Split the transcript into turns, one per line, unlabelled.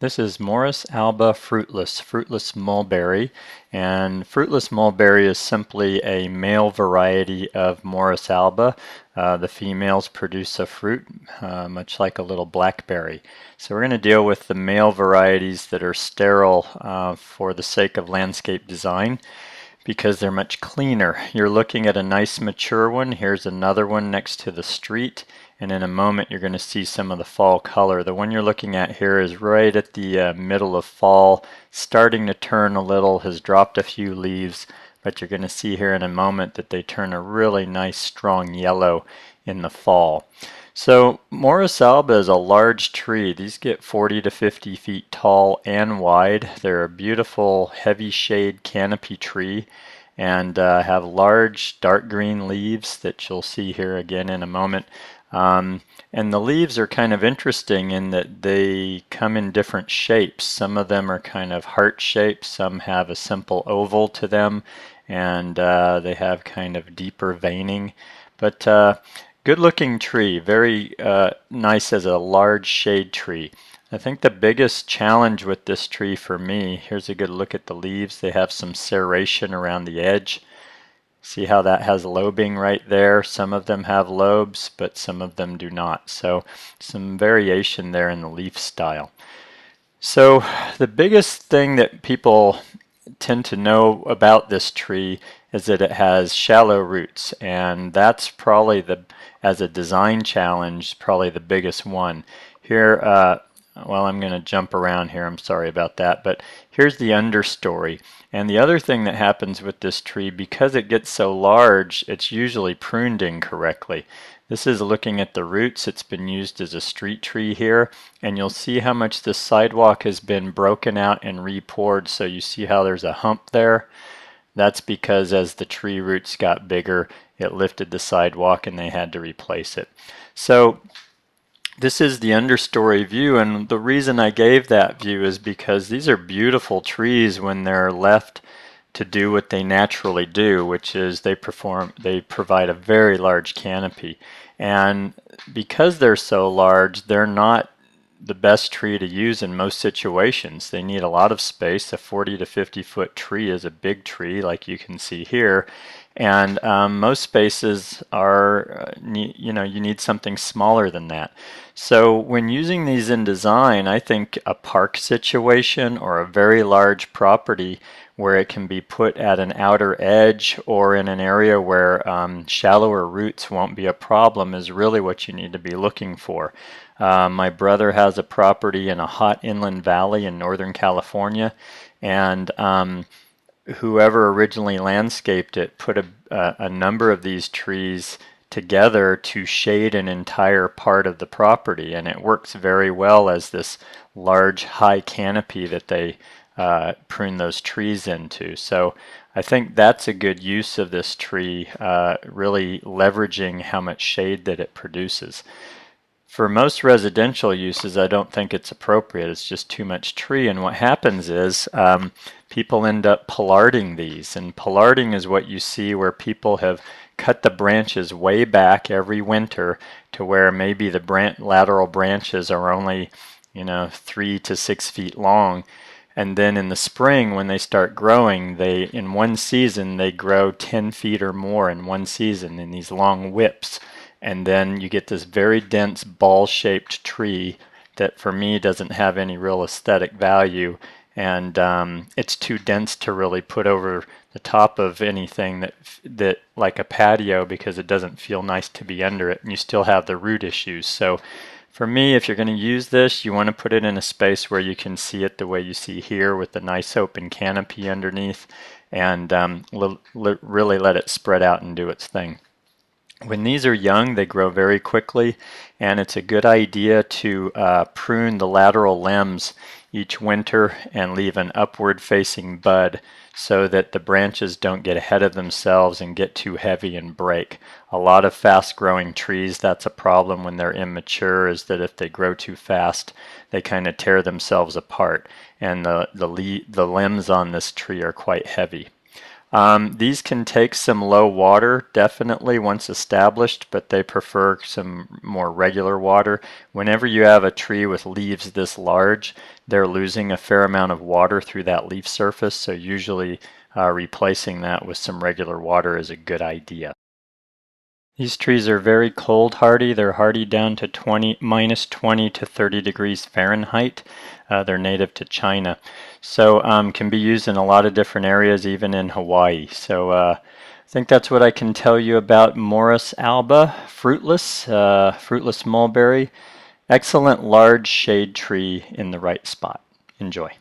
This is Morus alba Fruitless Mulberry, and Fruitless Mulberry is simply a male variety of Morus alba. The females produce a fruit much like a little blackberry. So we're going to deal with the male varieties that are sterile for the sake of landscape design, because they're much cleaner. You're looking at a nice mature one. Here's another one next to the street, and in a moment you're going to see some of the fall color. The one you're looking at here is right at the middle of fall, starting to turn a little, has dropped a few leaves, but you're going to see here in a moment that they turn a really nice strong yellow in the fall. So Morus alba is a large tree. These get 40 to 50 feet tall and wide. They're a beautiful heavy shade canopy tree and have large dark green leaves that you'll see here again in a moment. And the leaves are kind of interesting in that they come in different shapes. Some of them are kind of heart shaped, some have a simple oval to them, and they have kind of deeper veining. But good looking tree, very nice as a large shade tree. I think the biggest challenge with this tree for me, here's a good look at the leaves. They have some serration around the edge. See how that has lobing right there? Some of them have lobes, but some of them do not. So some variation there in the leaf style. So the biggest thing that people tend to know about this tree is that it has shallow roots, and that's probably as a design challenge, probably the biggest one. Here, well, I'm going to jump around here, I'm sorry about that, but here's the understory. And the other thing that happens with this tree, because it gets so large, it's usually pruned incorrectly. This is looking at the roots. It's been used as a street tree here, and you'll see how much the sidewalk has been broken out and re-poured. So you see how there's a hump there? That's because as the tree roots got bigger, it lifted the sidewalk and they had to replace it. So this is the understory view, and the reason I gave that view is because these are beautiful trees when they're left to do what they naturally do, which is they provide a very large canopy. And because they're so large, they're not the best tree to use in most situations. They need a lot of space. A 40 to 50 foot tree is a big tree, like you can see here, and most spaces are you need something smaller than that. So when using these in design, I think a park situation or a very large property where it can be put at an outer edge or in an area where shallower roots won't be a problem is really what you need to be looking for. My brother has a property in a hot inland valley in Northern California, and whoever originally landscaped it put a number of these trees together to shade an entire part of the property, and it works very well as this large high canopy that they prune those trees into. So I think that's a good use of this tree, really leveraging how much shade that it produces. For most residential uses, I don't think it's appropriate. It's just too much tree, and what happens is people end up pollarding these, and pollarding is what you see where people have cut the branches way back every winter to where maybe the lateral branches are only 3 to 6 feet long, and then in the spring when they start growing, in one season they grow 10 feet or more in one season in these long whips. And then you get this very dense ball-shaped tree that for me doesn't have any real aesthetic value, and it's too dense to really put over the top of anything that like a patio, because it doesn't feel nice to be under it, and you still have the root issues. So for me, if you're going to use this, you want to put it in a space where you can see it the way you see here with the nice open canopy underneath, and really let it spread out and do its thing. When these are young, they grow very quickly, and it's a good idea to prune the lateral limbs each winter and leave an upward facing bud so that the branches don't get ahead of themselves and get too heavy and break. A lot of fast growing trees, that's a problem when they're immature, is that if they grow too fast, they kind of tear themselves apart, and the limbs on this tree are quite heavy. These can take some low water, definitely, once established, but they prefer some more regular water. Whenever you have a tree with leaves this large, they're losing a fair amount of water through that leaf surface, so usually replacing that with some regular water is a good idea. These trees are very cold hardy. They're hardy down to minus 20 to 30 degrees Fahrenheit. They're native to China. So can be used in a lot of different areas, even in Hawaii. So I think that's what I can tell you about Morus alba Fruitless, Fruitless Mulberry. Excellent large shade tree in the right spot. Enjoy.